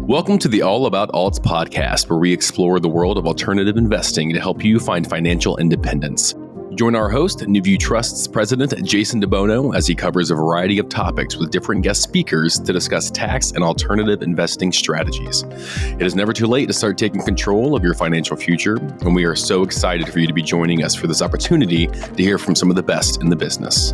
Welcome to the All About Alts podcast, where we explore the world of alternative investing to help you find financial independence. Join our host, NewView Trust's president, Jason DeBono, as he covers a variety of topics with different guest speakers to discuss tax and alternative investing strategies. It is never too late to start taking control of your financial future, and we are so excited for you to be joining us for this opportunity to hear from some of the best in the business.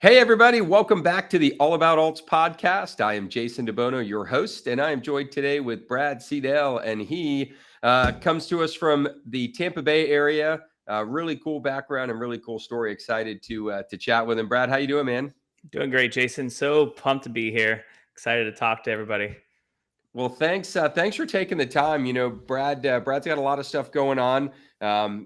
Hey, everybody. Welcome back to the All About Alts podcast. I am Jason DeBono, your host, and I am joined today with Brad Seidel, and he comes to us from the Tampa Bay area. Really cool background and really cool story. Excited to chat with him. Brad, how you doing, man? Doing great, Jason. So pumped to be here. Excited to talk to everybody. Well, thanks for taking the time. You know, Brad's got a lot of stuff going on.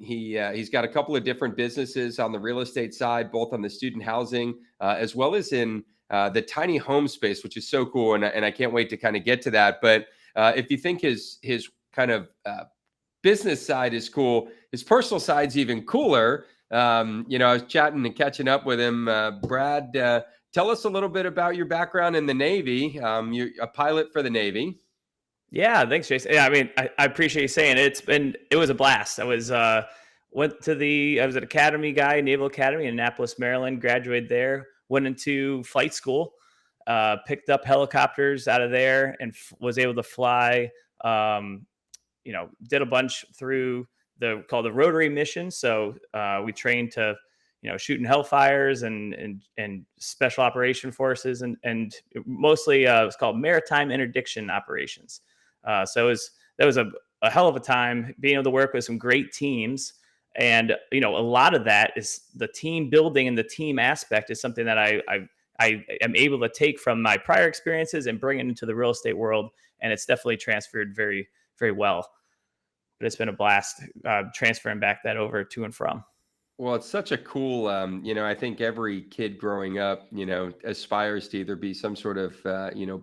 He's got a couple of different businesses on the real estate side, both on the student housing as well as in the tiny home space, which is so cool. And I can't wait to kind of get to that. But if you think his kind of business side is cool, his personal side's even cooler. I was chatting and catching up with him. Brad, tell us a little bit about your background in the Navy. You're a pilot for the Navy. Yeah, thanks, Jason. Yeah, I mean, I appreciate you saying it. It was a blast. I was an academy guy, Naval Academy in Annapolis, Maryland. Graduated there. Went into flight school. Picked up helicopters out of there and was able to fly. Did a bunch through called the rotary mission. So we trained to shooting Hellfires and special operation forces and mostly it was called maritime interdiction operations. That was a hell of a time being able to work with some great teams. And, a lot of that is the team building, and the team aspect is something that I am able to take from my prior experiences and bring it into the real estate world. And it's definitely transferred very, very well. But it's been a blast transferring back that over to and from. Well, it's such a cool, I think every kid growing up, aspires to either be some sort of,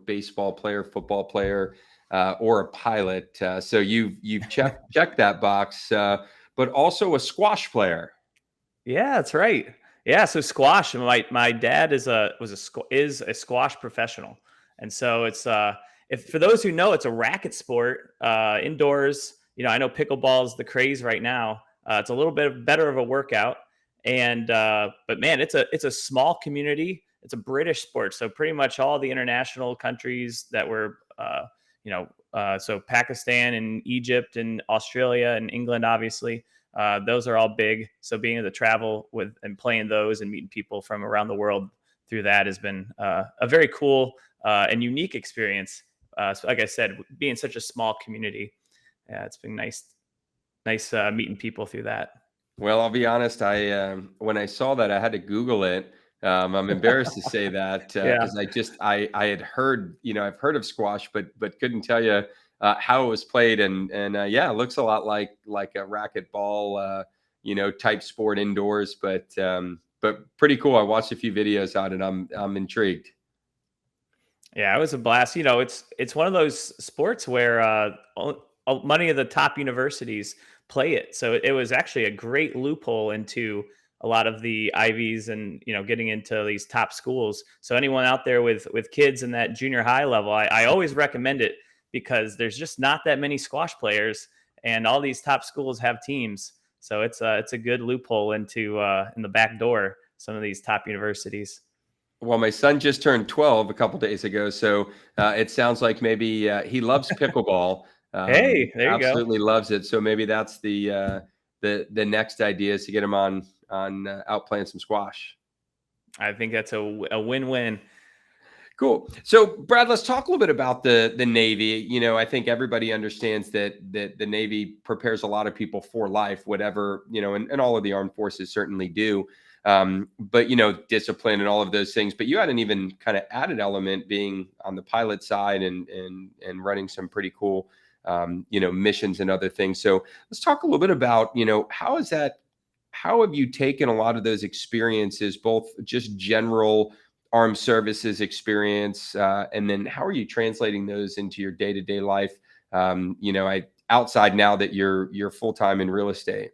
baseball player, football player, or a pilot. So you've checked that box, but also a squash player. Yeah, that's right. Yeah. So squash, my dad is a squash professional. And so it's, if for those who know, it's a racket sport, indoors. I know pickleball is the craze right now. It's a little bit better of a workout, but man, it's a small community. It's a British sport, so pretty much all the international countries that were, so Pakistan and Egypt and Australia and England, obviously, those are all big. So being able to travel with and playing those and meeting people from around the world through that has been a very cool and unique experience. So like I said, being such a small community, yeah, it's been nice meeting people through that. Well, I'll be honest. When I saw that, I had to Google it. I'm embarrassed to say that because I had heard, I've heard of squash, but couldn't tell you how it was played. And it looks a lot like a racquetball, type sport indoors, but pretty cool. I watched a few videos on it. I'm intrigued. Yeah, it was a blast. It's one of those sports where many of the top universities play it. So it was actually a great loophole into a lot of the Ivies and, getting into these top schools. So anyone out there with kids in that junior high level, I always recommend it because there's just not that many squash players and all these top schools have teams. So it's a good loophole into in the back door, some of these top universities. Well, my son just turned 12 a couple days ago. So it sounds like maybe he loves pickleball. Hey, there you go. Absolutely loves it. So maybe that's the next idea is to get him on out playing some squash. I think that's a win-win. Cool. So Brad, let's talk a little bit about the Navy. I think everybody understands that the Navy prepares a lot of people for life, whatever, and all of the armed forces certainly do. But discipline and all of those things, but you had an even kind of added element being on the pilot side and running some pretty cool missions and other things. So let's talk a little bit about, how have you taken a lot of those experiences, both just general armed services experience, and then how are you translating those into your day-to-day life? Outside now that you're full-time in real estate.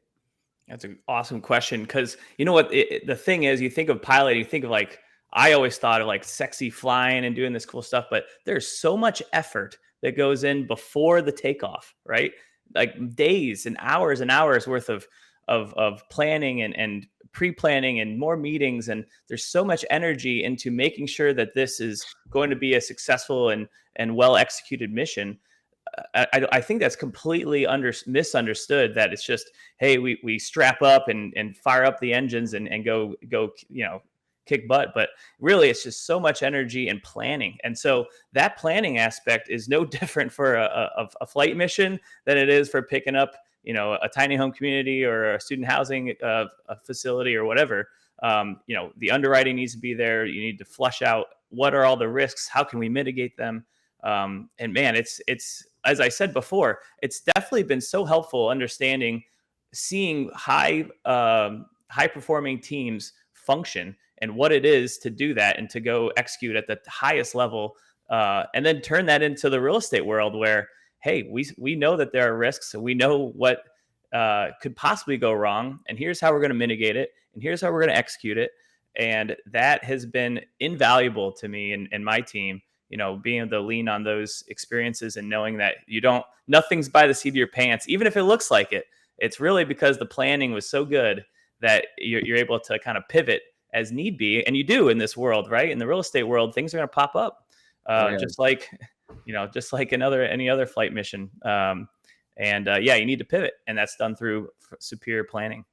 That's an awesome question. Cause you know what, the thing is, you think of pilot, you think of like I always thought of like sexy flying and doing this cool stuff, but there's so much effort that goes in before the takeoff, right? Like days and hours worth of planning and pre-planning and more meetings. And there's so much energy into making sure that this is going to be a successful and well executed mission. I think that's completely misunderstood, that it's just, hey, we strap up and fire up the engines and go, kick butt. But really, it's just so much energy and planning. And so that planning aspect is no different for a flight mission than it is for picking up, a tiny home community or a student housing a facility or whatever. The underwriting needs to be there. You need to flush out what are all the risks, how can we mitigate them. And man, it's as I said before, it's definitely been so helpful seeing high performing teams function and what it is to do that and to go execute at the highest level, and then turn that into the real estate world where, hey, we know that there are risks, and we know what could possibly go wrong, and here's how we're going to mitigate it, and here's how we're going to execute it. And that has been invaluable to me and my team, being able to lean on those experiences and knowing that nothing's by the seat of your pants, even if it looks like it. It's really because the planning was so good that you're able to kind of pivot as need be. And you do in this world, right? In the real estate world, things are going to pop up, just like any other flight mission. You need to pivot, and that's done through superior planning.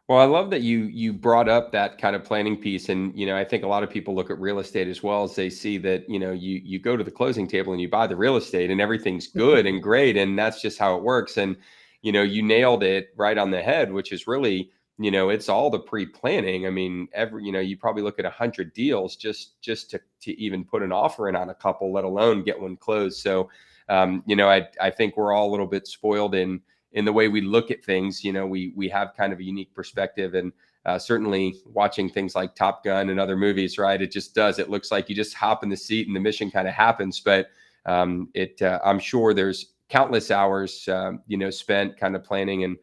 Well, I love that you brought up that kind of planning piece. And, I think a lot of people look at real estate as well as they see that, you go to the closing table and you buy the real estate and everything's good and great. And that's just how it works. And, you nailed it right on the head, which is really, it's all the pre-planning. I mean, you probably look at 100 deals just to even put an offer in on a couple, let alone get one closed. So, I think we're all a little bit spoiled in the way we look at things. We have kind of a unique perspective, and certainly watching things like Top Gun and other movies, right? It looks like you just hop in the seat and the mission kind of happens. But I'm sure there's countless hours, spent kind of planning, and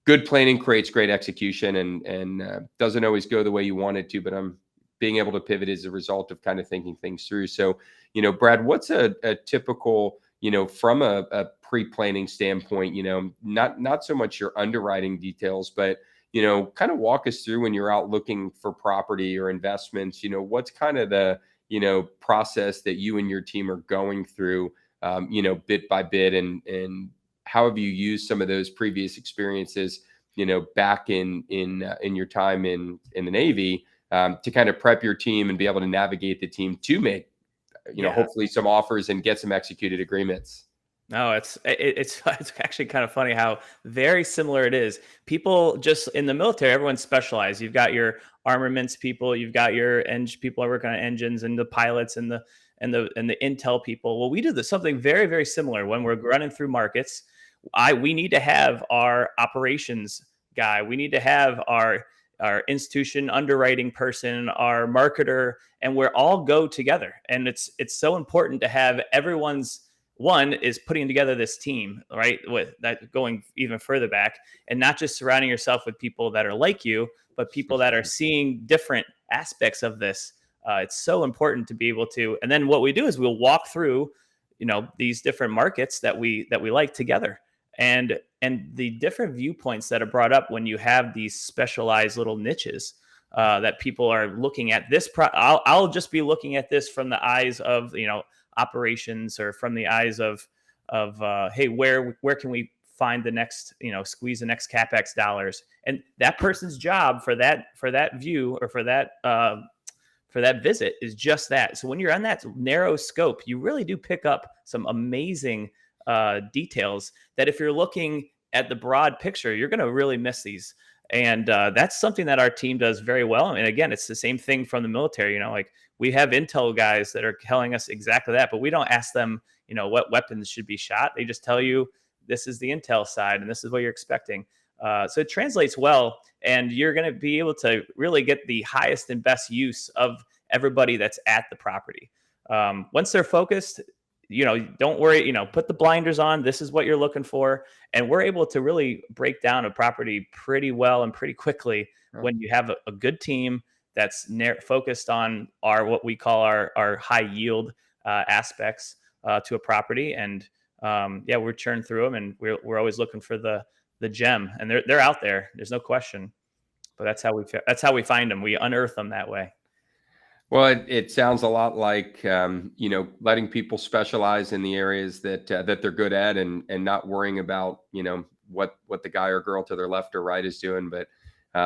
good planning creates great execution, and doesn't always go the way you want it to, but being able to pivot is a result of kind of thinking things through. So, Brad, what's a typical, from a pre-planning standpoint, not so much your underwriting details, but, kind of walk us through when you're out looking for property or investments, what's kind of the, process that you and your team are going through, bit by bit, and how have you used some of those previous experiences, back in your time in the Navy, to kind of prep your team and be able to navigate the team to make, hopefully some offers and get some executed agreements? No, it's actually kind of funny how very similar it is. People just in the military, everyone's specialized. You've got your armaments people, you've got your people are working on engines, and the pilots and the intel people. Well, we do something very, very similar when we're running through markets. We need to have our operations guy. We need to have our institution underwriting person, our marketer, and we're all go together. And it's so important to have everyone's one is putting together this team, right? With that going even further back, and not just surrounding yourself with people that are like you, but people that are seeing different aspects of this. It's so important to be able to. And then what we do is we'll walk through, these different markets that we like together, and the different viewpoints that are brought up when you have these specialized little niches that people are looking at this. I'll just be looking at this from the eyes of, operations, or from the eyes of hey, where can we find the next, squeeze the next CapEx dollars, and that person's job for that view, or for that visit, is just that. So when you're on that narrow scope, you really do pick up some amazing details that if you're looking at the broad picture, you're going to really miss these. And that's something that our team does very well. And again, it's the same thing from the military. Like we have intel guys that are telling us exactly that, but we don't ask them, what weapons should be shot. They just tell you, this is the intel side, and this is what you're expecting. So it translates well, and you're going to be able to really get the highest and best use of everybody that's at the property. Once they're focused, don't worry, put the blinders on. This is what you're looking for. And we're able to really break down a property pretty well and pretty quickly when you have a good team that's focused on what we call our high yield aspects to a property. And we're churning through them, and we're always looking for the gem, and they're out there. There's no question. But that's how we find them. We unearth them that way. Well, it sounds a lot like letting people specialize in the areas that they're good at, and not worrying about what the guy or girl to their left or right is doing. But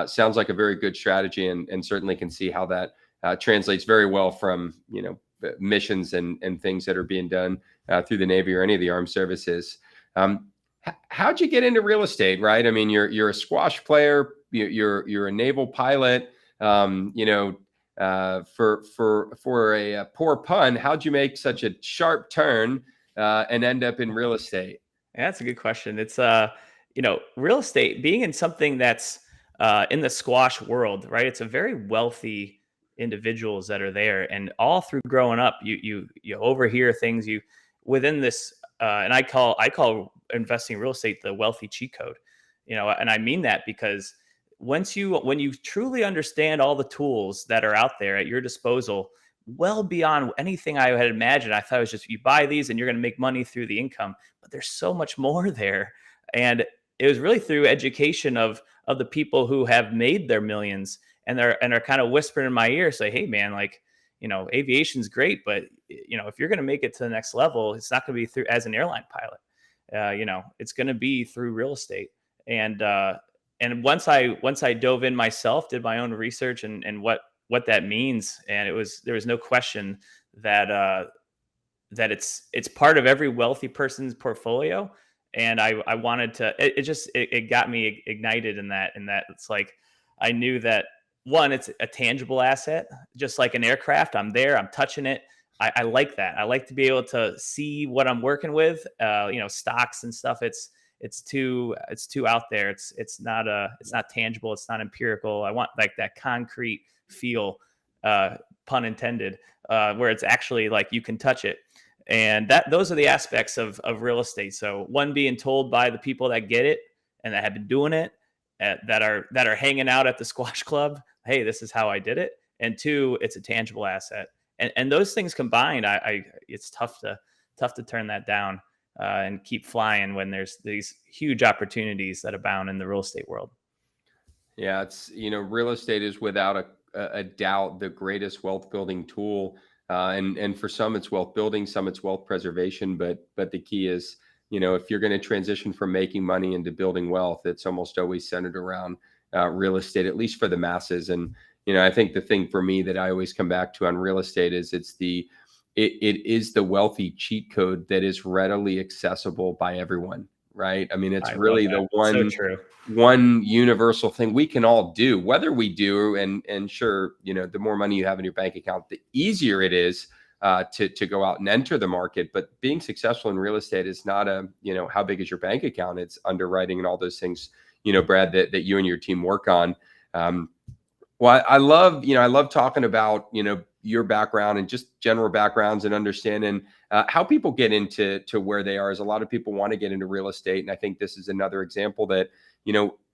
sounds like a very good strategy, and certainly can see how that translates very well from missions and things that are being done through the Navy or any of the armed services. How'd you get into real estate? Right? I mean, you're a squash player. You're a naval pilot. For a poor pun, how'd you make such a sharp turn and end up in real estate? Yeah, that's a good question. It's real estate, being in something that's in the squash world, right? It's a very wealthy individuals that are there, and all through growing up, you overhear things within this, and I call investing in real estate the wealthy cheat code, and I mean that because when you truly understand all the tools that are out there at your disposal, well beyond anything I had imagined. I thought it was just you buy these and you're going to make money through the income, but there's so much more there. And it was really through education of the people who have made their millions, and are kind of whispering in my ear, say, hey man, like, aviation's great, but if you're going to make it to the next level, it's not going to be through as an airline pilot. It's going to be through real estate. And once I dove in myself, did my own research and what that means, and there was no question that it's part of every wealthy person's portfolio. And I wanted to, it got me ignited in that it's like, I knew that one, it's a tangible asset, just like an aircraft. I'm there, I'm touching it. I like that. I like to be able to see what I'm working with, stocks and stuff. It's too out there. It's not tangible. It's not empirical. I want like that concrete feel, pun intended, where it's actually like you can touch it. And those are the aspects of real estate. So one, being told by the people that get it and that have been doing it, that are hanging out at the squash club, hey, this is how I did it. And two, it's a tangible asset. And those things combined, it's tough to turn that down. And keep flying when there's these huge opportunities that abound in the real estate world. Yeah, it's real estate is without a doubt the greatest wealth building tool, and for some it's wealth building, some it's wealth preservation. But the key is, if you're going to transition from making money into building wealth, it's almost always centered around real estate, at least for the masses. And I think the thing for me that I always come back to on real estate is it is the wealthy cheat code that is readily accessible by everyone, right? I mean, it's really the one universal thing we can all do, whether we do. And sure, the more money you have in your bank account, the easier it is to go out and enter the market. But being successful in real estate is not how big is your bank account? It's underwriting and all those things, Brad, that you and your team work on. Well, I love talking about, your background and just general backgrounds, and understanding how people get into where they are. As a lot of people want to get into real estate. And I think this is another example that,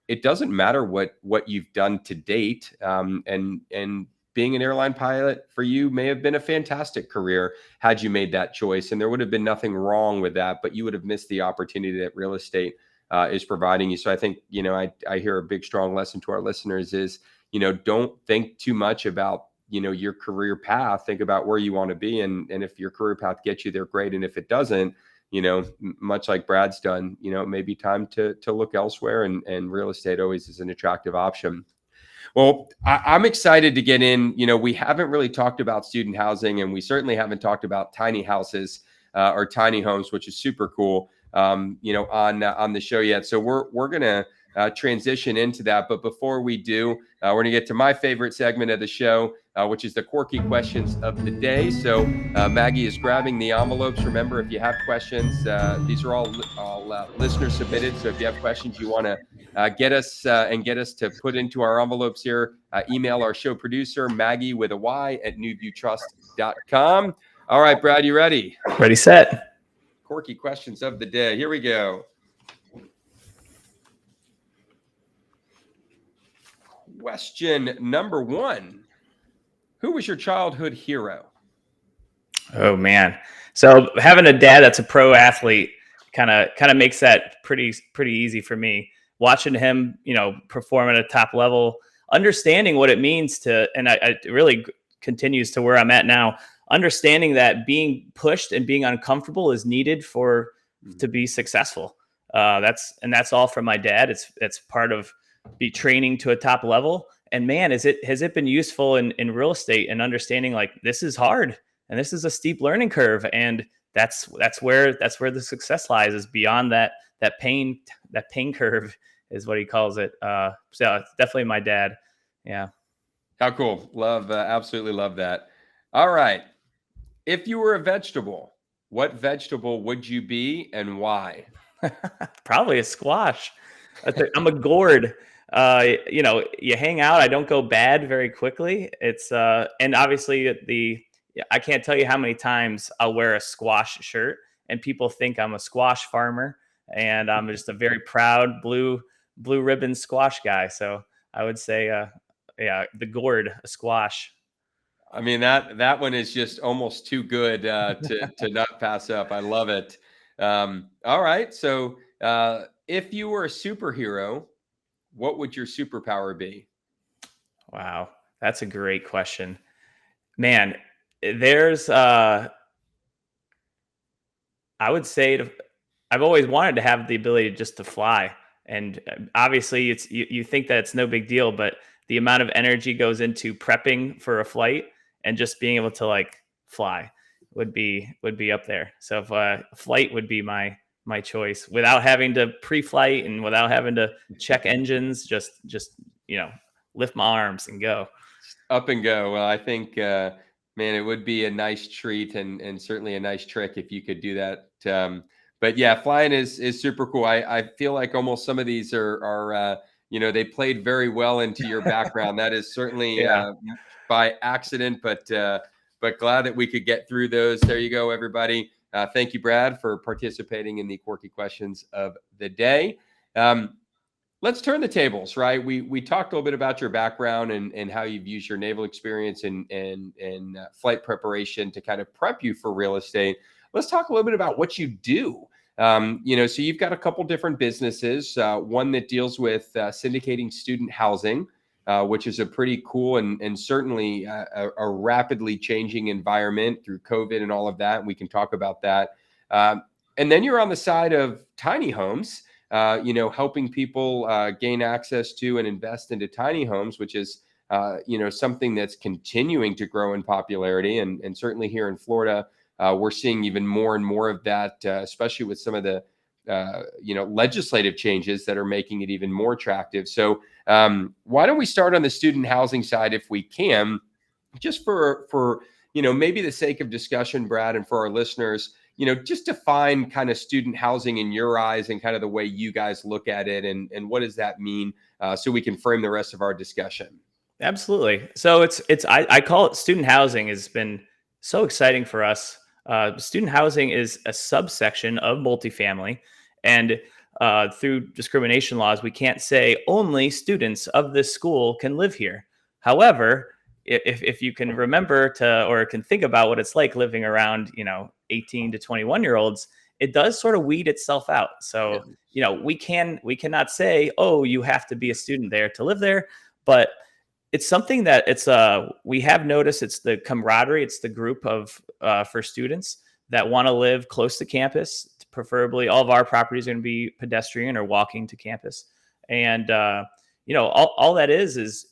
it doesn't matter what you've done to date. And being an airline pilot for you may have been a fantastic career had you made that choice. And there would have been nothing wrong with that, but you would have missed the opportunity that real estate is providing you. So I think, I hear a big, strong lesson to our listeners is, don't think too much about, your career path. Think about where you want to be. And if your career path gets you there, great. And if it doesn't, much like Brad's done, it may be time to look elsewhere. And real estate always is an attractive option. Well, I'm excited to get in. We haven't really talked about student housing, and we certainly haven't talked about tiny houses or tiny homes, which is super cool, on the show yet. So we're going to transition into that. But before we do, we're going to get to my favorite segment of the show, which is the quirky questions of the day. So Maggie is grabbing the envelopes. Remember, if you have questions, these are all listener submitted. So if you have questions you want to get us to put into our envelopes here, email our show producer, Maggie with a Y at newviewtrust.com. All right, Brad, you ready? Ready, set. Quirky questions of the day. Here we go. Question number one. Who was your childhood hero? Oh man. So having a dad that's a pro athlete kind of makes that pretty easy for me. Watching him, perform at a top level, understanding what it means to, and it really continues to where I'm at now, understanding that being pushed and being uncomfortable is needed to be successful. That's all from my dad. It's part of be training to a top level. And man, has it been useful in real estate and understanding like this is hard and this is a steep learning curve, and that's where the success lies, is beyond that pain curve is what he calls it. So it's definitely my dad. Yeah. How cool. Absolutely love that. All right. If you were a vegetable, what vegetable would you be and why? Probably a squash. I'm a gourd. You hang out. I don't go bad very quickly. It's and obviously I can't tell you how many times I'll wear a squash shirt and people think I'm a squash farmer, and I'm just a very proud blue ribbon squash guy. So I would say, the gourd, a squash. I mean, that one is just almost too good to not pass up. I love it. All right. So if you were a superhero, what would your superpower be? Wow, that's a great question, man. There's I would say I've always wanted to have the ability just to fly. And obviously it's you think that it's no big deal, but the amount of energy goes into prepping for a flight and just being able to like fly would be up there. So if flight would be my choice, without having to pre-flight and without having to check engines, just lift my arms and go. Up and go. Well, I think, man, it would be a nice treat and certainly a nice trick if you could do that. But yeah, flying is super cool. I feel like almost some of these are they played very well into your background. That is certainly Yeah. by accident, but glad that we could get through those. There you go, everybody. Thank you, Brad, for participating in the quirky questions of the day. Let's turn the tables, right? We talked a little bit about your background and how you've used your naval experience and flight preparation to kind of prep you for real estate. Let's talk a little bit about what you do. So you've got a couple different businesses. One that deals with syndicating student housing, which is a pretty cool and certainly a rapidly changing environment through COVID and all of that. And we can talk about that. And then you're on the side of tiny homes. Helping people gain access to and invest into tiny homes, which is, something that's continuing to grow in popularity. And certainly here in Florida, we're seeing even more and more of that, especially with some of the, legislative changes that are making it even more attractive. So why don't we start on the student housing side if we can, just for maybe the sake of discussion, Brad, and for our listeners, just define kind of student housing in your eyes and kind of the way you guys look at it, and what does that mean, so we can frame the rest of our discussion. Absolutely. So I call it student housing has been so exciting for us. Student housing is a subsection of multifamily, and through discrimination laws, we can't say only students of this school can live here. However, if you can remember or can think about what it's like living around 18 to 21-year-olds, it does sort of weed itself out. So we cannot say, oh, you have to be a student there to live there, but it's something that we have noticed. It's the camaraderie. It's the group of for students that want to live close to campus. Preferably, all of our properties are going to be pedestrian or walking to campus, and all that is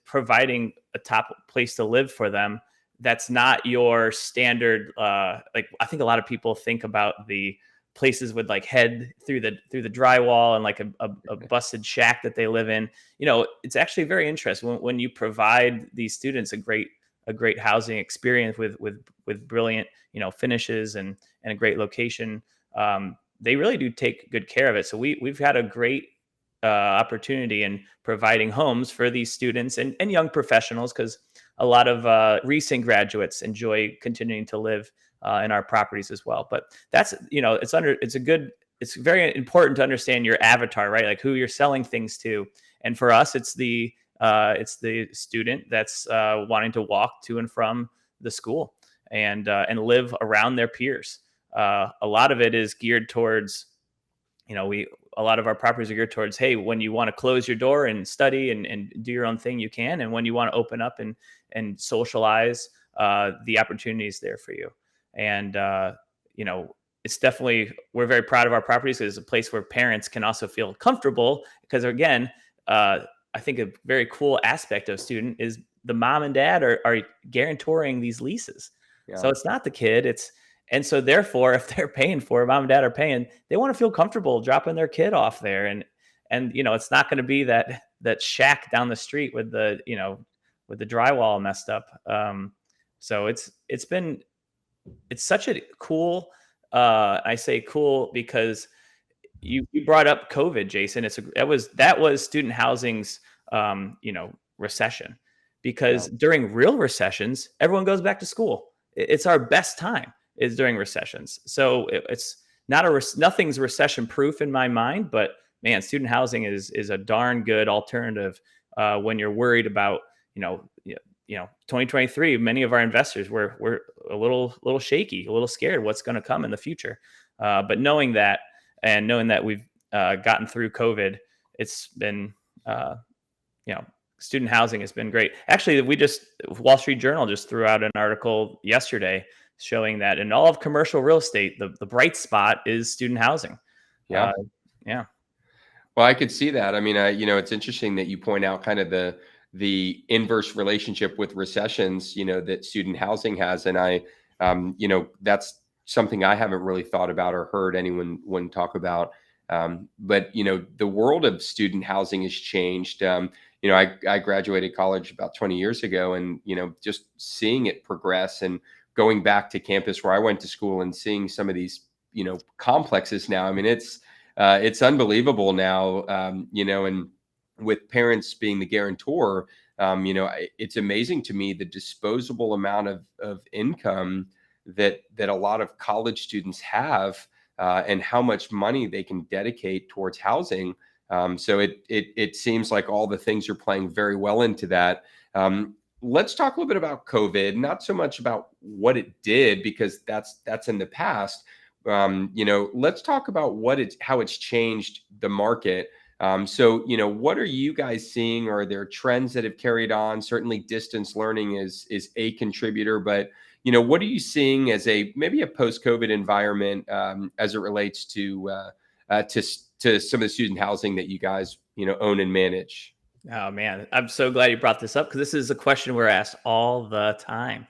providing a top place to live for them. That's not your standard. Like I think a lot of people think about the places with like head through the drywall and like a busted shack that they live in. It's actually very interesting when you provide these students a great housing experience with brilliant finishes and a great location. They really do take good care of it. So we've had a great opportunity in providing homes for these students and young professionals, because a lot of recent graduates enjoy continuing to live in our properties as well. But that's, it's very important to understand your avatar, right? Like who you're selling things to. And for us, it's the It's the student that's wanting to walk to and from the school and live around their peers. A lot of it is geared towards, a lot of our properties are geared towards, hey, when you want to close your door and study and do your own thing, you can. And when you want to open up and socialize, the opportunities there for you. And, it's definitely, we're very proud of our properties. It's a place where parents can also feel comfortable because, again, I think a very cool aspect of student is the mom and dad are guaranteeing these leases. Yeah. So it's not the kid, and so therefore, if they're paying for it, mom and dad are paying, they want to feel comfortable dropping their kid off there. And it's not going to be that shack down the street with the drywall messed up. So it's such a cool, I say cool because you brought up COVID, Jason. That was student housing's recession, because during real recessions, everyone goes back to school. It's our best time is during recessions. So it's not nothing's recession proof in my mind, but man, student housing is a darn good alternative when you're worried about 2023. Many of our investors were a little shaky, a little scared what's going to come in the future. But knowing that we've gotten through COVID, it's been student housing has been great. Actually, Wall Street Journal just threw out an article yesterday showing that in all of commercial real estate, the bright spot is student housing. Yeah. Yeah. Well, I could see that. I mean, it's interesting that you point out kind of the inverse relationship with recessions, that student housing has. And that's something I haven't really thought about or heard anyone talk about. But the world of student housing has changed. I graduated college about 20 years ago, and, just seeing it progress and going back to campus where I went to school and seeing some of these, complexes now. I mean, it's unbelievable now, and with parents being the guarantor, it's amazing to me the disposable amount of income that a lot of college students have, and how much money they can dedicate towards housing. So it seems like all the things are playing very well into that. Let's talk a little bit about COVID, not so much about what it did, because that's in the past. Let's talk about how it's changed the market. So, what are you guys seeing? Are there trends that have carried on? Certainly distance learning is a contributor, but, what are you seeing as maybe a post-COVID environment, as it relates to some of the student housing that you guys, own and manage? Oh man, I'm so glad you brought this up because this is a question we're asked all the time.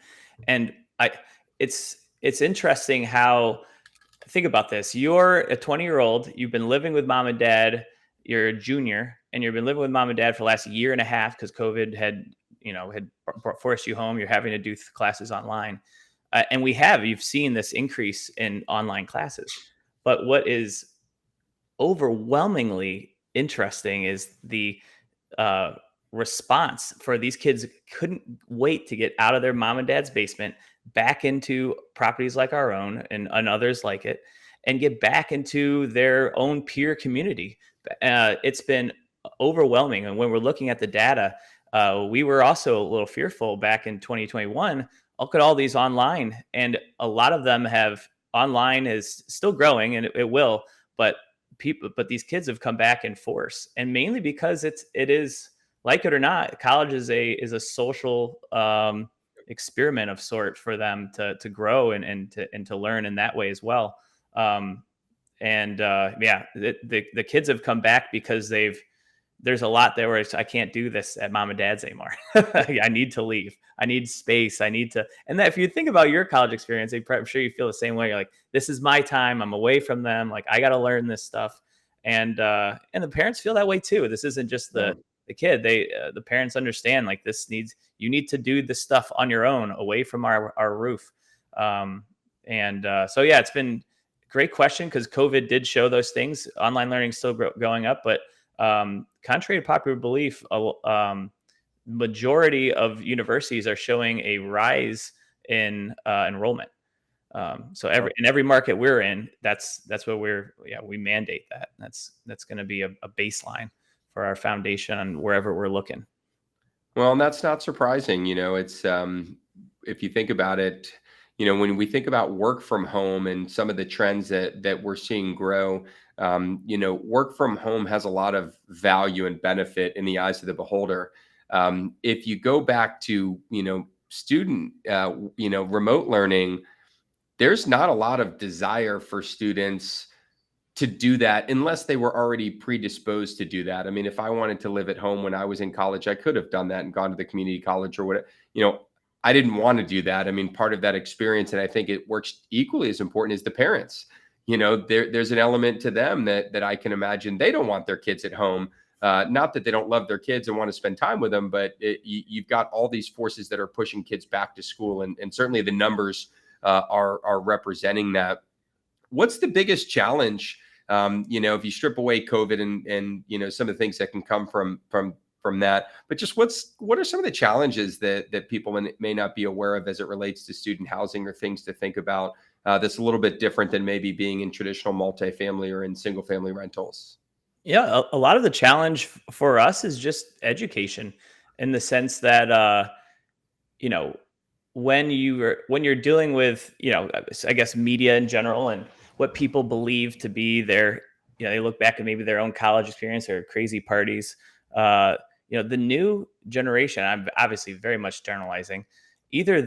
And it's interesting how, think about this. You're a 20-year-old, you've been living with mom and dad, you're a junior, and you've been living with mom and dad for the last year and a half because COVID had forced you home. You're having to do classes online. And you've seen this increase in online classes. But what is overwhelmingly interesting is the response for these kids. Couldn't wait to get out of their mom and dad's basement, back into properties like our own and others like it, and get back into their own peer community. It's been overwhelming. And when we're looking at the data, we were also a little fearful back in 2021. Look at all these online, and a lot of them online is still growing, and it will, but these kids have come back in force, and mainly because it is, like it or not, college is a social experiment of sort for them to grow and to learn in that way as well. The kids have come back because there's a lot there where I can't do this at mom and dad's anymore. I need to leave. I need space. And that, if you think about your college experience, I'm sure you feel the same way. You're like, this is my time. I'm away from them. Like, I got to learn this stuff. And the parents feel that way too. This isn't just the kid. The parents understand, like, you need to do this stuff on your own, away from our roof. So yeah, it's been a great question, because COVID did show those things. Online learning is still going up, but contrary to popular belief, majority of universities are showing a rise in enrollment. So in every market we're in, that's what we mandate that. That's going to be a baseline for our foundation on wherever we're looking. Well, and that's not surprising. It's if you think about it, when we think about work from home and some of the trends that we're seeing grow, work from home has a lot of value and benefit in the eyes of the beholder. If you go back to student remote learning, there's not a lot of desire for students to do that unless they were already predisposed to do that. I mean, if I wanted to live at home when I was in college, I could have done that and gone to the community college or whatever. I didn't want to do that. I mean, part of that experience, and I think it works equally as important, is the parents. There's an element to them that I can imagine they don't want their kids at home. Not that they don't love their kids and want to spend time with them, but you've got all these forces that are pushing kids back to school, and certainly the numbers are representing that. What's the biggest challenge? If you strip away COVID and some of the things that can come from that, but just what are some of the challenges that people may not be aware of as it relates to student housing, or things to think about that's a little bit different than maybe being in traditional multifamily or in single family rentals? Yeah, a lot of the challenge for us is just education, in the sense that you know when you're dealing with, I guess, media in general, and what people believe to be their, they look back at maybe their own college experience or crazy parties. uh the new generation, I'm obviously very much generalizing, either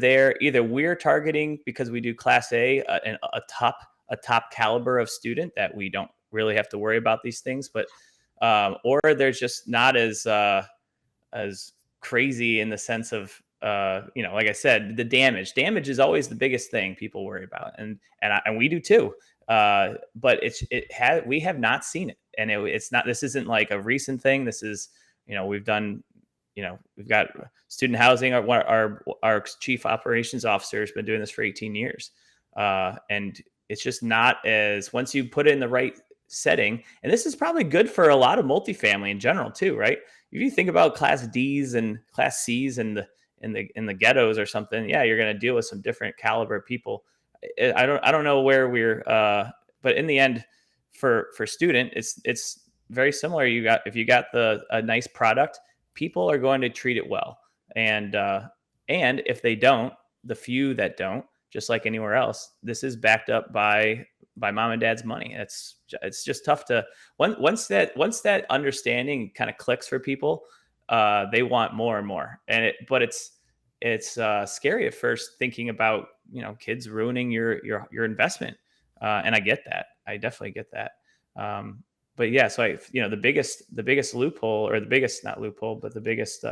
we're targeting because we do class A, and a top caliber of student that we don't really have to worry about these things, but or they're just not as crazy, in the sense of, like I said, the damage is always the biggest thing people worry about, and we do too. But we have not seen it, and it's not, this isn't like a recent thing. This is, we've done, we've got student housing. Our chief operations officer has been doing this for 18 years. And it's just not, as once you put it in the right setting, and this is probably good for a lot of multifamily in general too, right? If you think about class D's and class C's in the ghettos or something, yeah, you're going to deal with some different caliber of people. I don't know where we're, but in the end, for student, it's very similar. If you got a nice product, people are going to treat it well, and if they don't, the few that don't, just like anywhere else, this is backed up by mom and dad's money. It's just tough to, once that understanding kind of clicks for people, they want more and more. But it's scary at first, thinking about, kids ruining your investment. And I get that. I definitely get that. But yeah, so the biggest loophole, or the biggest, not loophole, but the biggest,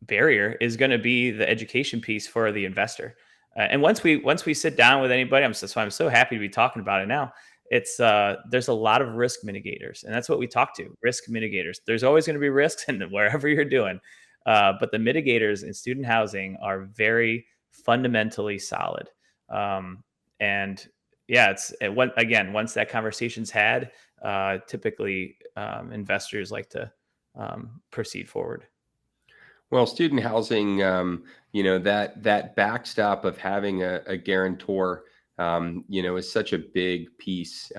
barrier is going to be the education piece for the investor. And once we sit down with anybody, I'm so happy to be talking about it now. It's there's a lot of risk mitigators, and that's what we talk to, risk mitigators. There's always going to be risks in wherever you're doing, but the mitigators in student housing are very fundamentally solid. And yeah, once that conversation's had, typically investors like to proceed forward. Well, student housing, that backstop of having a guarantor, is such a big piece,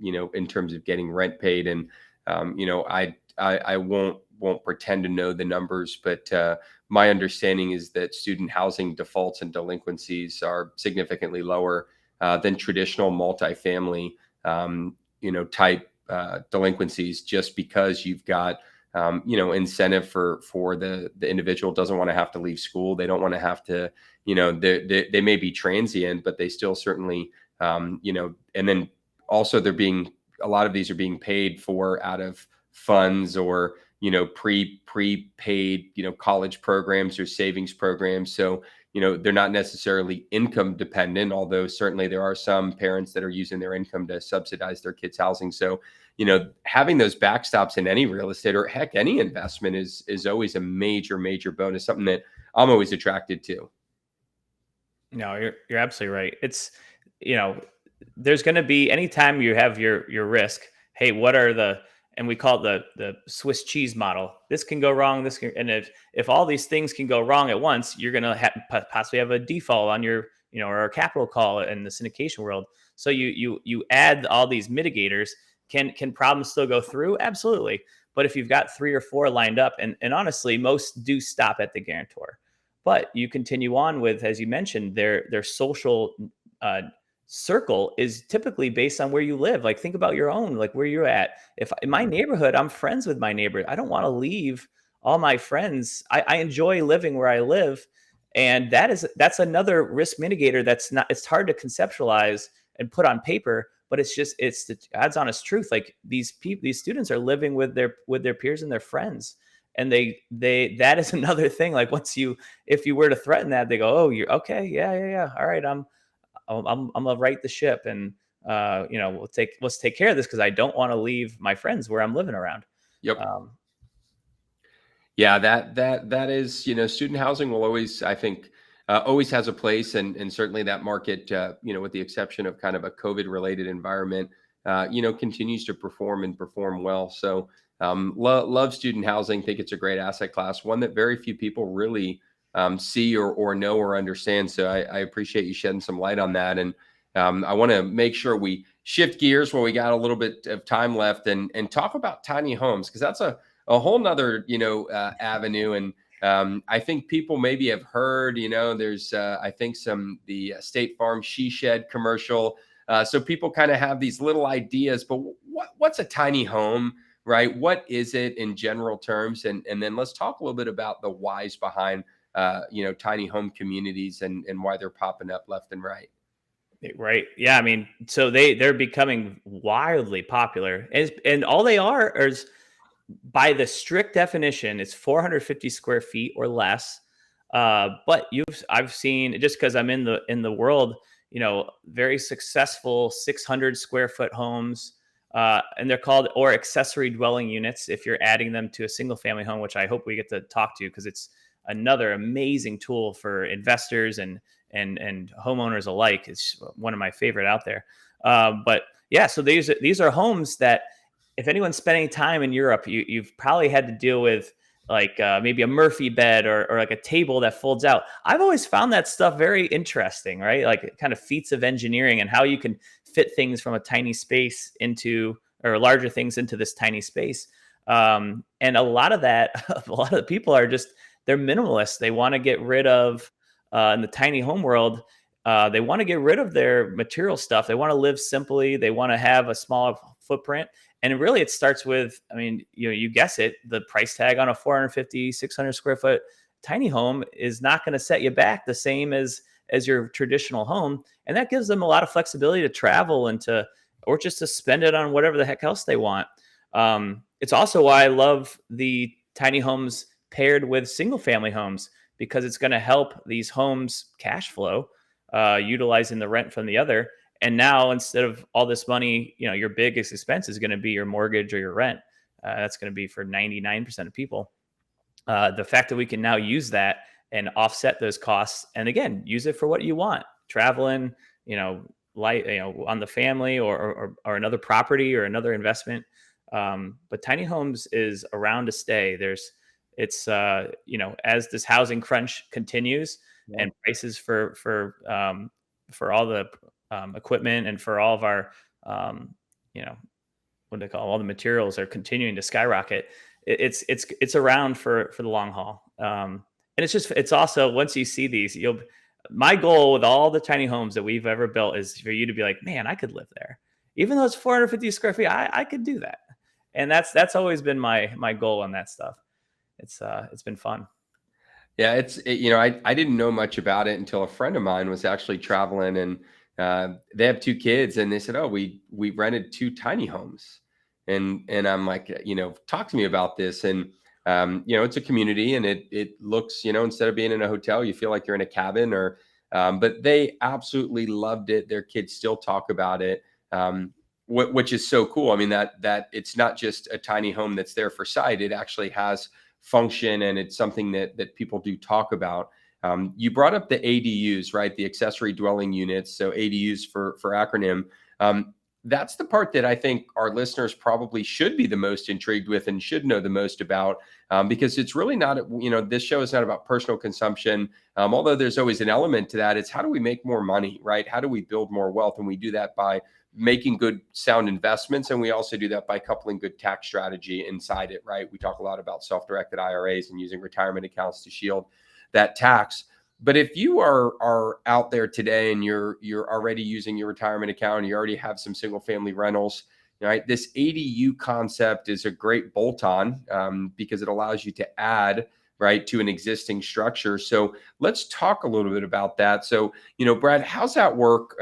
in terms of getting rent paid. And, I won't pretend to know the numbers, but my understanding is that student housing defaults and delinquencies are significantly lower than traditional multifamily, type delinquencies, just because you've got incentive for the individual doesn't want to have to leave school. They don't want to have to, they may be transient, but they still certainly, and then also a lot of these are being paid for out of funds, or, prepaid, college programs or savings programs. So, they're not necessarily income dependent, although certainly there are some parents that are using their income to subsidize their kids' housing. So, having those backstops in any real estate, or heck, any investment, is always a major, major bonus, something that I'm always attracted to. No, you're absolutely right. It's, there's going to be, anytime you have your risk. Hey, what are and we call it the Swiss cheese model. This can go wrong. And if all these things can go wrong at once, you're going to possibly have a default on your, or a capital call in the syndication world. So you add all these mitigators. Can problems still go through? Absolutely. But if you've got 3 or 4 lined up, and honestly, most do stop at the guarantor, but you continue on with, as you mentioned, their social uh, circle is typically based on where you live. Like, think about your own, like where you're at. If in my neighborhood, I'm friends with my neighbors. I don't want to leave all my friends. I enjoy living where I live, and that's another risk mitigator. That's not. It's hard to conceptualize and put on paper, but it's the God's honest truth. Like, these students are living with their peers and their friends, and they that is another thing. Like, if you were to threaten that, they go, oh, you're okay, yeah, all right, I'm gonna right the ship, and let's take care of this, because I don't want to leave my friends where I'm living around. Yep. Um, Yeah, that is, student housing will always, I think, always has a place, and certainly that market, with the exception of kind of a COVID related environment, continues to perform well. So, love student housing. Think it's a great asset class, one that very few people really see or know or understand. So I appreciate you shedding some light on that, and I want to make sure we shift gears while we got a little bit of time left, and talk about tiny homes, because that's a whole nother, avenue. And I think people maybe have heard, there's, I think the State Farm She Shed commercial. So people kind of have these little ideas, but what's a tiny home, right? What is it in general terms? And then let's talk a little bit about the whys behind, tiny home communities, and why they're popping up left and right. Right. Yeah. I mean, so they're becoming wildly popular, and all they are is, by the strict definition, it's 450 square feet or less. But I've seen, just because I'm in the world, very successful 600 square foot homes, and they're called, or accessory dwelling units, if you're adding them to a single family home, which I hope we get to talk to, because it's another amazing tool for investors and homeowners alike. It's one of my favorite out there. But yeah, so these are homes that, if anyone's spending time in Europe, you've probably had to deal with, like, maybe a Murphy bed, or like a table that folds out. I've always found that stuff very interesting, right? Like, kind of feats of engineering, and how you can fit things from a tiny space into, or larger things into this tiny space. And a lot of the people are just, they're minimalists. They want to get rid of, in the tiny home world, they want to get rid of their material stuff. They want to live simply. They want to have a small footprint. And really, it starts with, I mean, you guess it, the price tag on a 450, 600 square foot tiny home is not going to set you back the same as your traditional home. And that gives them a lot of flexibility to travel, or just to spend it on whatever the heck else they want. It's also why I love the tiny homes paired with single family homes, because it's going to help these homes cash flow, utilizing the rent from the other. And now, instead of all this money, your biggest expense is going to be your mortgage or your rent. That's going to be for 99% of people. The fact that we can now use that and offset those costs, and again, use it for what you want, traveling, on the family, or another property, or another investment. But tiny homes is around to stay. As this housing crunch continues, Yeah. and prices for all the equipment, and for all of our, what they call, all the materials are continuing to skyrocket. It's around for the long haul. And it's also, once you see these, my goal with all the tiny homes that we've ever built is for you to be like, man, I could live there, even though it's 450 square feet. I could do that. And that's always been my goal on that stuff. It's been fun. Yeah, I didn't know much about it until a friend of mine was actually traveling, and they have 2 kids, and they said, "Oh, we rented 2 tiny homes," and I'm like, talk to me about this. And it's a community, and it looks, instead of being in a hotel, you feel like you're in a cabin, but they absolutely loved it. Their kids still talk about it, which is so cool. I mean, that it's not just a tiny home that's there for sight; it actually has function, and it's something that people do talk about. You brought up the ADUs, right? The accessory dwelling units. So ADUs for acronym. that's the part that I think our listeners probably should be the most intrigued with and should know the most about, because it's really not, this show is not about personal consumption. Although there's always an element to that. It's how do we make more money, right? How do we build more wealth? And we do that by making good, sound investments. And we also do that by coupling good tax strategy inside it, right? We talk a lot about self-directed IRAs and using retirement accounts to shield that tax. But if you are out there today and you're already using your retirement account, and you already have some single family rentals, right? This ADU concept is a great bolt-on, because it allows you to add, right, to an existing structure. So let's talk a little bit about that. So, Brad, how's that work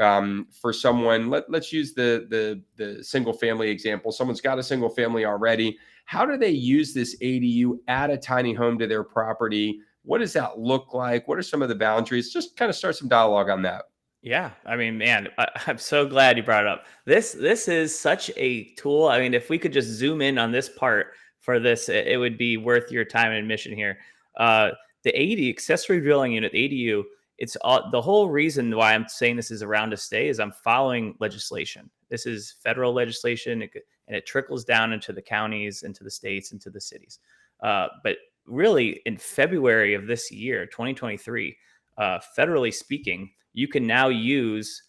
for someone? Let's use the single family example. Someone's got a single family already. How do they use this ADU, add a tiny home to their property? What does that look like? What are some of the boundaries? Just kind of start some dialogue on that. Yeah, I mean, man, I'm so glad you brought it up. This is such a tool. I mean, if we could just zoom in on this part for this, it would be worth your time and admission here. The AD accessory dwelling unit, ADU, it's all, the whole reason why I'm saying this is around to stay is I'm following legislation. This is federal legislation, and it trickles down into the counties, into the states, into the cities. But really, in February of this year, 2023, federally speaking, you can now use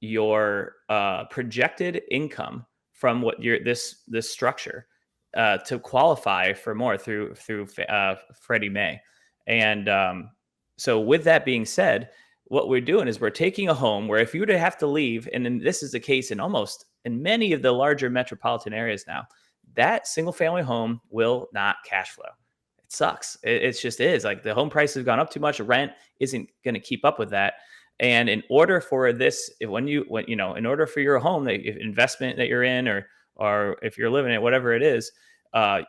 your projected income from what this structure to qualify for more through Freddie Mae. And so with that being said, what we're doing is we're taking a home where if you were to have to leave, and then this is the case in many of the larger metropolitan areas now, that single family home will not cash flow. It sucks. It just is. Like, the home price has gone up too much. Rent isn't going to keep up with that. And in order for this, in order for your home, investment that you're in, or if you're living in, whatever it is,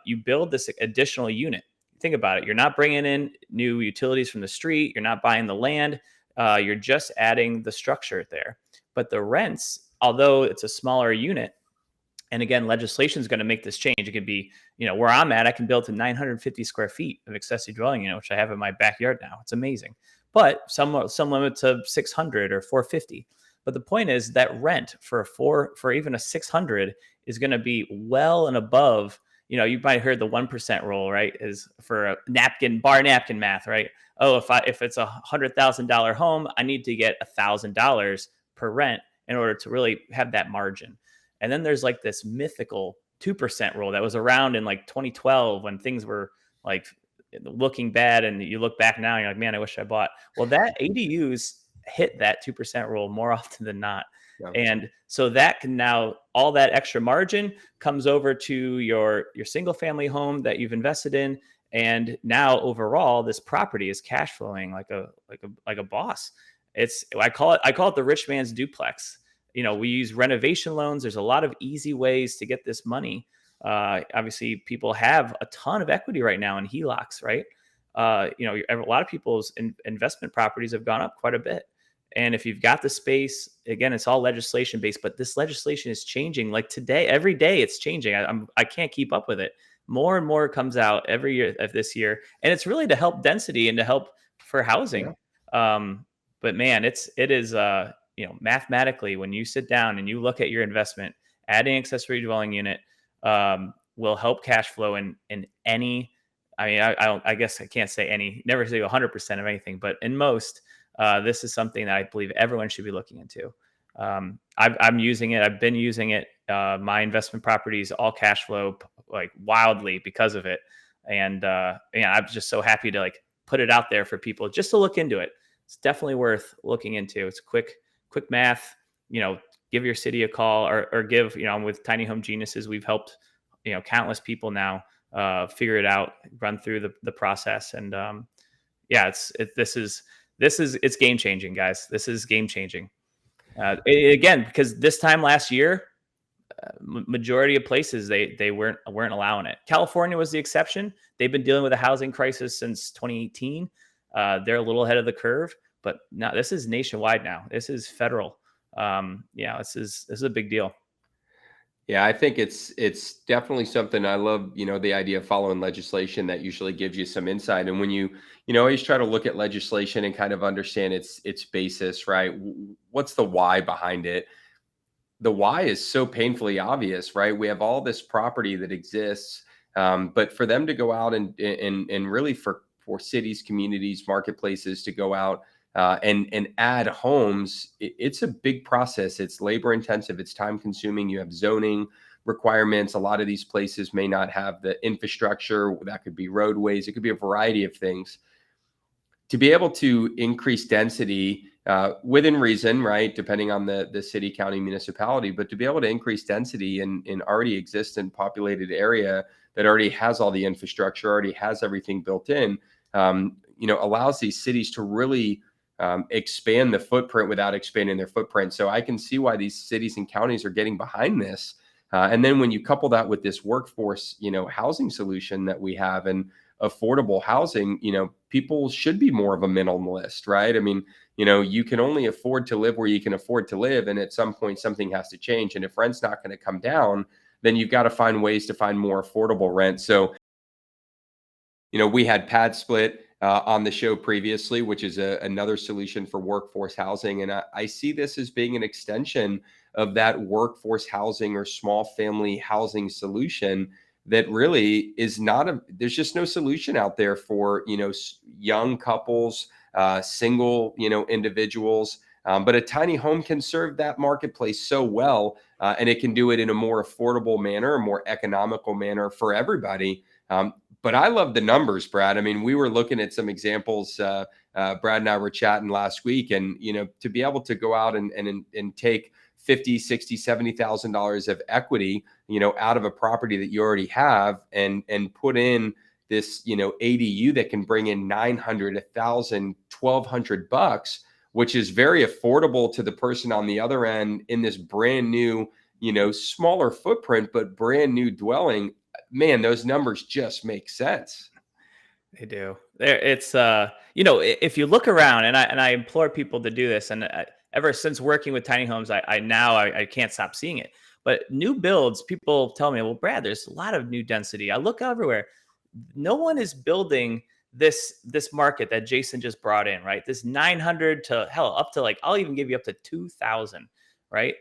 you build this additional unit. Think about it. You're not bringing in new utilities from the street. You're not buying the land. You're just adding the structure there. But the rents, although it's a smaller unit, and again, legislation is going to make this change. It could be, where I'm at, I can build to 950 square feet of accessory dwelling unit, which I have in my backyard now. It's amazing. But some limit to 600 or 450. But the point is that rent for even a 600 is going to be well and above. You might have heard the 1% rule, right? Is for a bar napkin math, right? Oh, if it's $100,000 home, I need to get $1,000 per rent in order to really have that margin. And then there's like this mythical 2% rule that was around in like 2012 when things were like looking bad, and you look back now and you're like, man, I wish I bought. Well, that ADUs hit that 2% rule more often than not. Yeah. And so that can now, all that extra margin comes over to your single family home that you've invested in. And now overall, this property is cash flowing like a boss. I call it the rich man's duplex. We use renovation loans. There's a lot of easy ways to get this money. Obviously, people have a ton of equity right now in HELOCs, right? A lot of people's investment properties have gone up quite a bit. And if you've got the space, again, it's all legislation based, but this legislation is changing. Like today, every day it's changing. I can't keep up with it. More and more comes out every year of this year, and it's really to help density and to help for housing. Yeah. But man, it is. Mathematically, when you sit down and you look at your investment, adding accessory dwelling unit will help cash flow in any. I mean, I guess I can't say any, never say 100% of anything, but in most, this is something that I believe everyone should be looking into. I'm using it. I've been using it. My investment properties all cash flow like wildly because of it, and I'm just so happy to like put it out there for people just to look into it. It's definitely worth looking into. It's quick math. Give your city a call or give. With Tiny Home Geniuses, we've helped countless people now figure it out, run through the process, and it's game changing, guys. This is game changing. Again, because this time last year, majority of places they weren't allowing it. California was the exception. They've been dealing with a housing crisis since 2018. They're a little ahead of the curve, but now this is nationwide. Now this is federal. This is a big deal. Yeah, I think it's definitely something I love, the idea of following legislation that usually gives you some insight. And when you always try to look at legislation and kind of understand its basis, right? What's the why behind it? the why is so painfully obvious, right? We have all this property that exists, but for them to go out and really for cities, communities, marketplaces to go out and add homes, it's a big process. It's labor intensive. It's time consuming. You have zoning requirements. A lot of these places may not have the infrastructure. That could be roadways. It could be a variety of things. To be able to increase density within reason, right, depending on the city, county, municipality, but to be able to increase density in already existent populated area that already has all the infrastructure, already has everything built in, allows these cities to really expand the footprint without expanding their footprint. So I can see why these cities and counties are getting behind this. And then when you couple that with this workforce, housing solution that we have and affordable housing, people should be more of a minimalist, right? I mean, you can only afford to live where you can afford to live. And at some point, something has to change. And if rent's not going to come down, then you've got to find ways to find more affordable rent. So, we had Pad Split on the show previously, which is another solution for workforce housing. And I see this as being an extension of that workforce housing or small family housing solution that really is there's just no solution out there for, young couples, single, individuals. But a tiny home can serve that marketplace so well, and it can do it in a more affordable manner, a more economical manner for everybody. But I love the numbers, Brad. I mean, we were looking at some examples. Brad and I were chatting last week, and to be able to go out and take $50,000, $60,000, $70,000 of equity, out of a property that you already have, and put in this, ADU that can bring in $900, $1,000, $1,200, which is very affordable to the person on the other end in this brand new, smaller footprint, but brand new dwelling. Man, those numbers just make sense. They do. It's if you look around, and I implore people to do this, and ever since working with tiny homes, I can't stop seeing it. But new builds, people tell me, well, Brad, there's a lot of new density. I look everywhere. No one is building this market that Jason just brought in, right? This 900 to hell up to I'll even give you up to 2,000, right?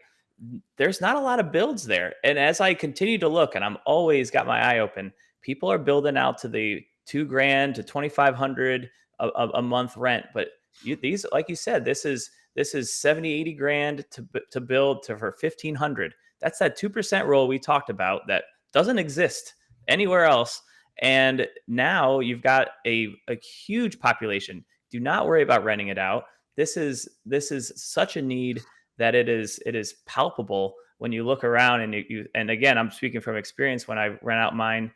There's not a lot of builds there. And as I continue to look, and I'm always got my eye open, people are building out to the $2,000 to $2,500 a month rent. But these, like you said, this is 70, 80 grand to build for 1,500. That's that 2% rule we talked about that doesn't exist anywhere else. And now you've got a huge population. Do not worry about renting it out. This is such a need that it is palpable when you look around, and again, I'm speaking from experience. When I rent out mine,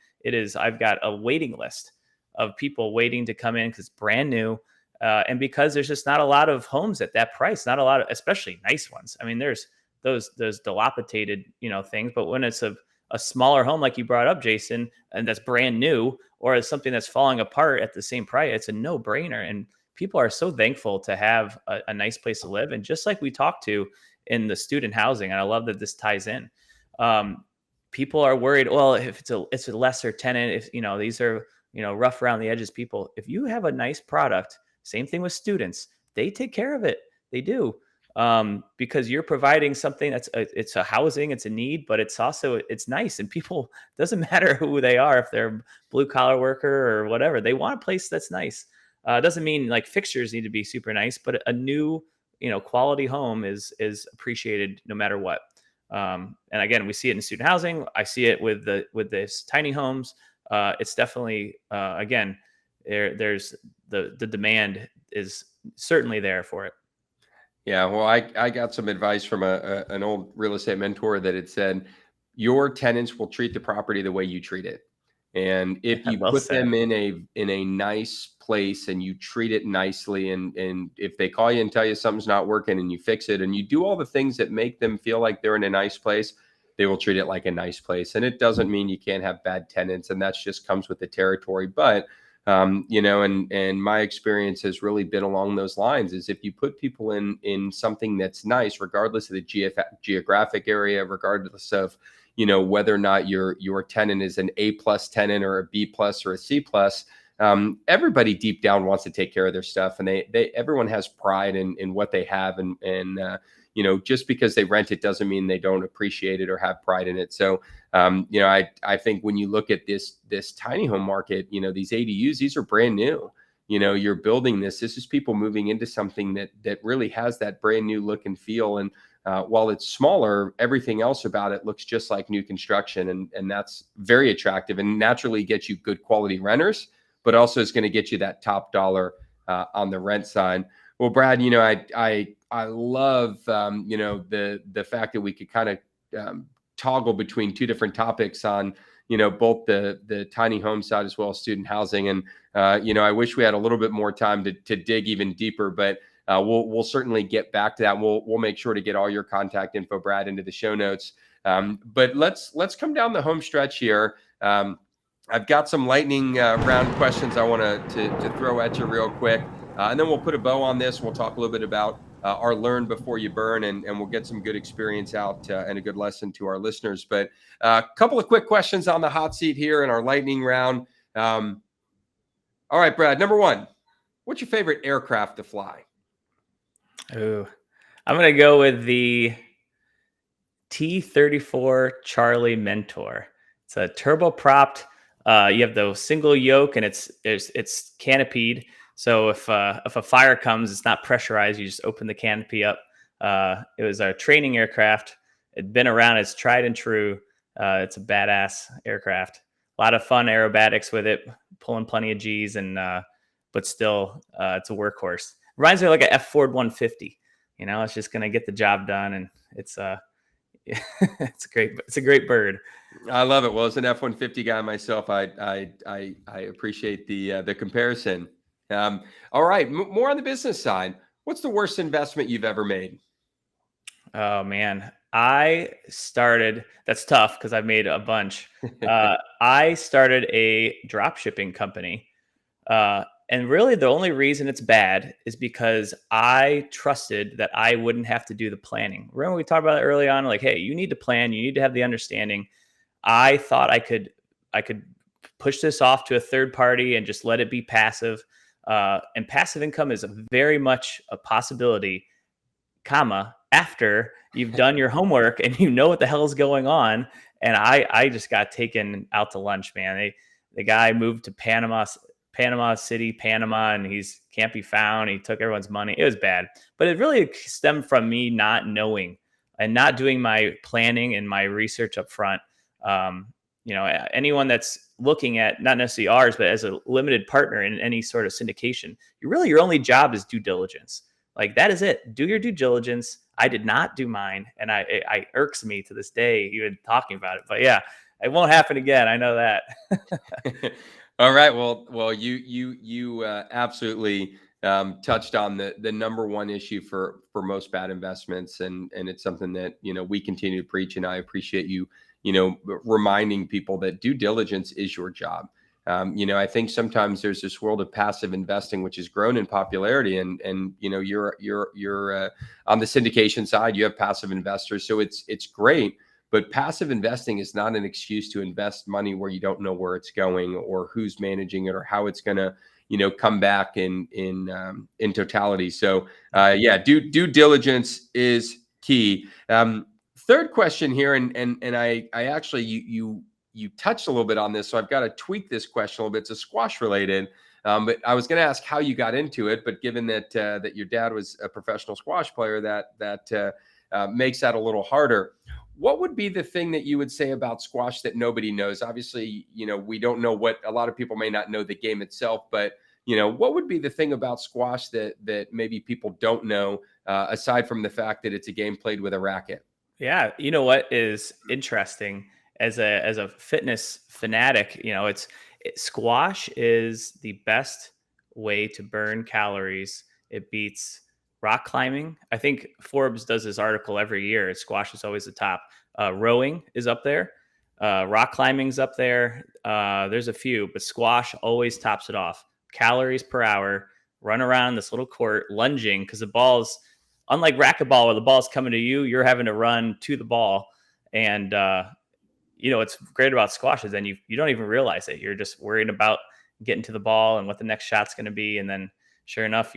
I've got a waiting list of people waiting to come in because it's brand new. And because there's just not a lot of homes at that price, not a lot of, especially nice ones. I mean, there's those dilapidated, things, but when it's a smaller home, like you brought up, Jason, and that's brand new, or it's something that's falling apart at the same price, it's a no brainer. And people are so thankful to have a nice place to live. And just like we talked to in the student housing, and I love that this ties in, people are worried, well, if it's a lesser tenant, if, these are, rough around the edges people, if you have a nice product, same thing with students, they take care of it. They do. Because you're providing something it's a housing, it's a need, but it's nice. And people, doesn't matter who they are, if they're blue collar worker or whatever, they want a place that's nice. It doesn't mean fixtures need to be super nice, but a new, quality home is appreciated no matter what. And again, we see it in student housing. I see it with this tiny homes. It's definitely, again, there's the demand is certainly there for it. Yeah, well, I got some advice from an old real estate mentor that had said, your tenants will treat the property the way you treat it. And if you put them in a nice place and you treat it nicely, and if they call you and tell you something's not working and you fix it and you do all the things that make them feel like they're in a nice place, they will treat it like a nice place. And it doesn't mean you can't have bad tenants, and that just comes with the territory. But and my experience has really been along those lines, is if you put people in something that's nice, regardless of the geographic area, regardless of, whether or not your tenant is an A+ tenant or a B+ or a C+, everybody deep down wants to take care of their stuff, and everyone has pride in what they have, and just because they rent it doesn't mean they don't appreciate it or have pride in it. So, I think when you look at this tiny home market, these ADUs, these are brand new. You're building this is people moving into something that really has that brand new look and feel. And while it's smaller, everything else about it looks just like new construction. And that's very attractive and naturally gets you good quality renters, but also is going to get you that top dollar on the rent side. Well, Brad, I love, the fact that we could kind of toggle between two different topics on, both the tiny home side as well as student housing. And, I wish we had a little bit more time to dig even deeper, but we'll certainly get back to that. We'll make sure to get all your contact info, Brad, into the show notes. But let's come down the home stretch here. I've got some lightning round questions I want to throw at you real quick. And then we'll put a bow on this. We'll talk a little bit about our learn before you burn, and we'll get some good experience out and a good lesson to our listeners. But a couple of quick questions on the hot seat here in our lightning round. All right, Brad, number one, what's your favorite aircraft to fly? Oh, I'm going to go with the T-34 Charlie Mentor. It's a turbopropped. You have the single yoke, and it's canopied. So if a fire comes, it's not pressurized. You just open the canopy up. It was our training aircraft. It'd been around. It's tried and true. It's a badass aircraft. A lot of fun aerobatics with it, pulling plenty of G's, and but still, it's a workhorse. Reminds me of like a F Ford 150. It's just gonna get the job done, and it's it's a great bird. I love it. Well, as an F-150 guy myself, I appreciate the comparison. All right, more on the business side. What's the worst investment you've ever made? Oh man, that's tough because I've made a bunch. I started a drop shipping company. And really the only reason it's bad is because I trusted that I wouldn't have to do the planning. Remember we talked about it early on, like, hey, you need to plan, you need to have the understanding. I thought I could push this off to a third party and just let it be passive. And passive income is very much a possibility, after you've done your homework and you know what the hell is going on. And I just got taken out to lunch, man. The guy moved to Panama City, Panama, and he's can't be found. He took everyone's money. It was bad, but it really stemmed from me not knowing and not doing my planning and my research up front. Anyone that's looking at not necessarily ours, but as a limited partner in any sort of syndication, your only job is due diligence. Like that is it. Do your due diligence. I did not do mine, and I irks me to this day even talking about it. But yeah, it won't happen again. I know that. All right. Well, you absolutely touched on the number one issue for most bad investments, and it's something that we continue to preach, and I appreciate you reminding people that due diligence is your job. I think sometimes there's this world of passive investing which has grown in popularity, and you're on the syndication side, you have passive investors, so it's great. But passive investing is not an excuse to invest money where you don't know where it's going or who's managing it or how it's going to, come back in totality. So, due diligence is key. Third question here, and I actually you touched a little bit on this, so I've got to tweak this question a little bit. It's a squash related, but I was going to ask how you got into it. But given that your dad was a professional squash player, that makes that a little harder. What would be the thing that you would say about squash that nobody knows? Obviously, we don't know what a lot of people may not know the game itself, but what would be the thing about squash that maybe people don't know, aside from the fact that it's a game played with a racket? Yeah, you know what is interesting as a fitness fanatic, squash is the best way to burn calories. It beats rock climbing. I think Forbes does this article every year. Squash is always the top. Rowing is up there. Rock climbing's up there. There's a few, but squash always tops it off. Calories per hour, run around this little court, lunging, because the ball's, unlike racquetball where the ball's coming to you, you're having to run to the ball. And, what's great about squash is then you don't even realize it. You're just worried about getting to the ball and what the next shot's going to be. And then sure enough,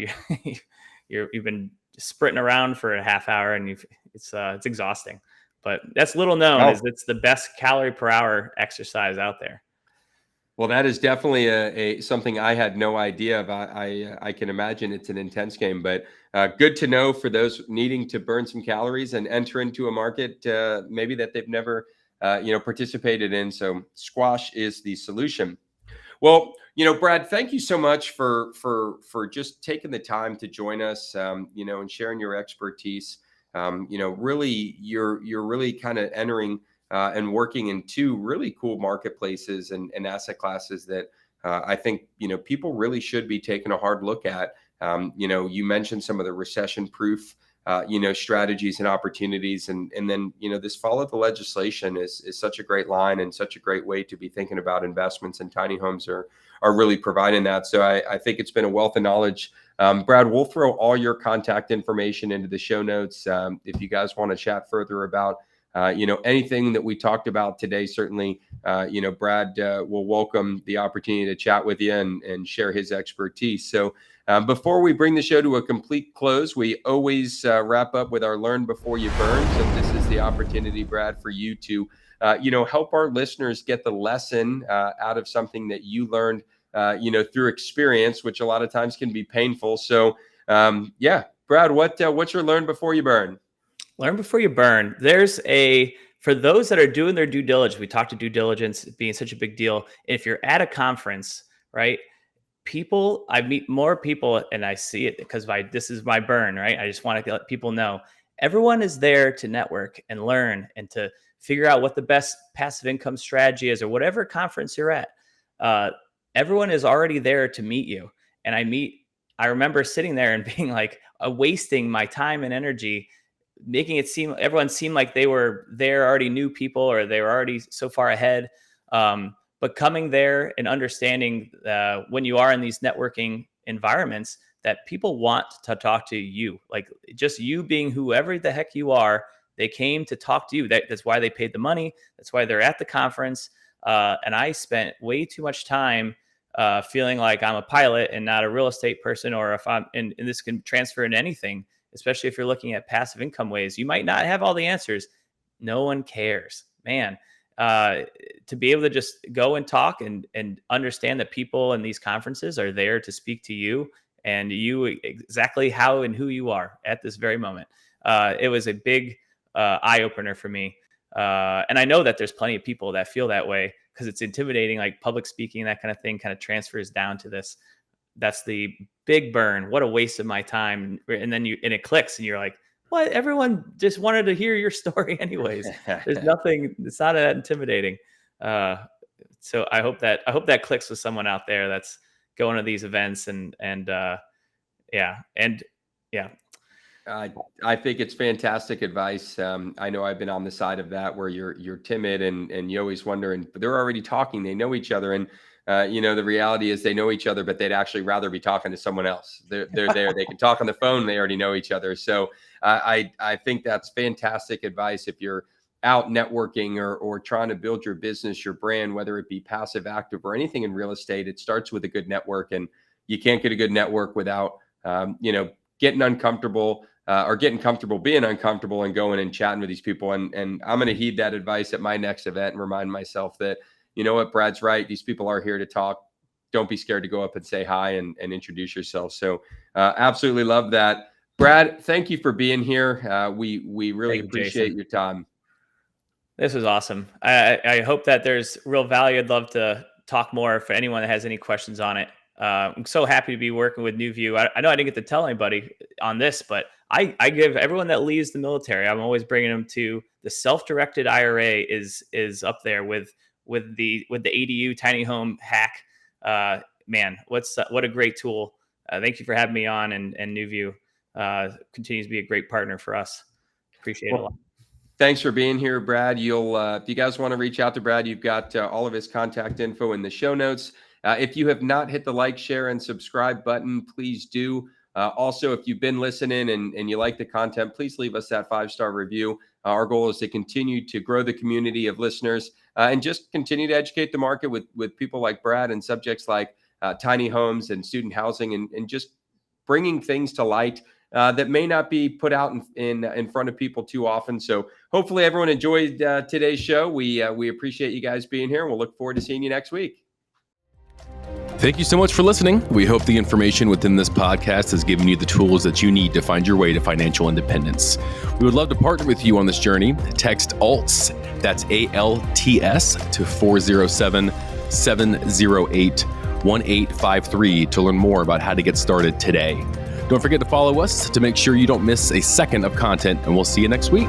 you've been sprinting around for a half hour, and it's exhausting. But that's little known Oh, is it's the best calorie per hour exercise out there. well, that is definitely a something I had no idea about. I can imagine it's an intense game, but good to know for those needing to burn some calories and enter into a market maybe that they've never participated in. So squash is the solution. Well, Brad, thank you so much for just taking the time to join us, and sharing your expertise. Really, you're really kind of entering and working in two really cool marketplaces and asset classes that I think people really should be taking a hard look at. You mentioned some of the recession-proof strategies and opportunities, and then this follow the legislation is such a great line and such a great way to be thinking about investments, and tiny homes are really providing that. So I think it's been a wealth of knowledge. Brad, we'll throw all your contact information into the show notes. If you guys want to chat further about anything that we talked about today, certainly Brad will welcome the opportunity to chat with you and share his expertise. So before we bring the show to a complete close, we always wrap up with our Learn Before You Burn. So this is the opportunity, Brad, for you to help our listeners get the lesson out of something that you learned through experience, which a lot of times can be painful. So Brad, what's your Learn Before You Burn? Learn before you burn. For those that are doing their due diligence, we talked to due diligence being such a big deal. If you're at a conference, right? I meet more people and I see it because this is my burn, right? I just want to let people know everyone is there to network and learn and to figure out what the best passive income strategy is, or whatever conference you're at. Everyone is already there to meet you. And I remember sitting there and being like, wasting my time and energy, making everyone seem like they already knew people, or they were already so far ahead. But coming there and understanding when you are in these networking environments that people want to talk to you, like just you being whoever the heck you are, they came to talk to you. That's why they paid the money. That's why they're at the conference. And I spent way too much time feeling like I'm a pilot and not a real estate person, or if and this can transfer into anything, especially if you're looking at passive income ways. You might not have all the answers. No one cares, man. To be able to just go and talk and understand that people in these conferences are there to speak to you and you exactly how and who you are at this very moment. It was a big eye opener for me. And I know that there's plenty of people that feel that way because it's intimidating, like public speaking, that kind of thing kind of transfers down to this. That's the big burn. What a waste of my time. And then it clicks and you're like, what? Everyone just wanted to hear your story anyways. There's nothing, it's not that intimidating. So I hope that clicks with someone out there that's going to these events and yeah. I think it's fantastic advice. I know I've been on the side of that where you're timid and you always wonder, and they're already talking, they know each other. And the reality is they know each other, but they'd actually rather be talking to someone else. They're there. They can talk on the phone. They already know each other. So I think that's fantastic advice. If you're out networking or trying to build your business, your brand, whether it be passive, active, or anything in real estate, it starts with a good network. And you can't get a good network without, getting uncomfortable or getting comfortable being uncomfortable and going and chatting with these people. And I'm going to heed that advice at my next event and remind myself that, you know what, Brad's right. These people are here to talk. Don't be scared to go up and say hi and introduce yourself. So absolutely love that. Brad, thank you for being here. We really appreciate your time. This was awesome. I hope that there's real value. I'd love to talk more for anyone that has any questions on it. I'm so happy to be working with NewView. I know I didn't get to tell anybody on this, but I give everyone that leaves the military, I'm always bringing them to the self-directed IRA is up there with the ADU tiny home hack. Man, what a great tool. Thank you for having me on, and NewView continues to be a great partner for us. Appreciate it a lot. Thanks for being here, Brad. You'll, if you guys want to reach out to Brad, you've got all of his contact info in the show notes. If you have not hit the like, share, and subscribe button, please do. Also, if you've been listening and you like the content, please leave us that 5-star review. Our goal is to continue to grow the community of listeners and just continue to educate the market with people like Brad and subjects like tiny homes and student housing and just bringing things to light that may not be put out in front of people too often. So hopefully everyone enjoyed today's show. We appreciate you guys being here, and we'll look forward to seeing you next week. Thank you so much for listening. We hope the information within this podcast has given you the tools that you need to find your way to financial independence. We would love to partner with you on this journey. Text ALTS, that's ALTS, to 407-708-1853 to learn more about how to get started today. Don't forget to follow us to make sure you don't miss a second of content, and we'll see you next week.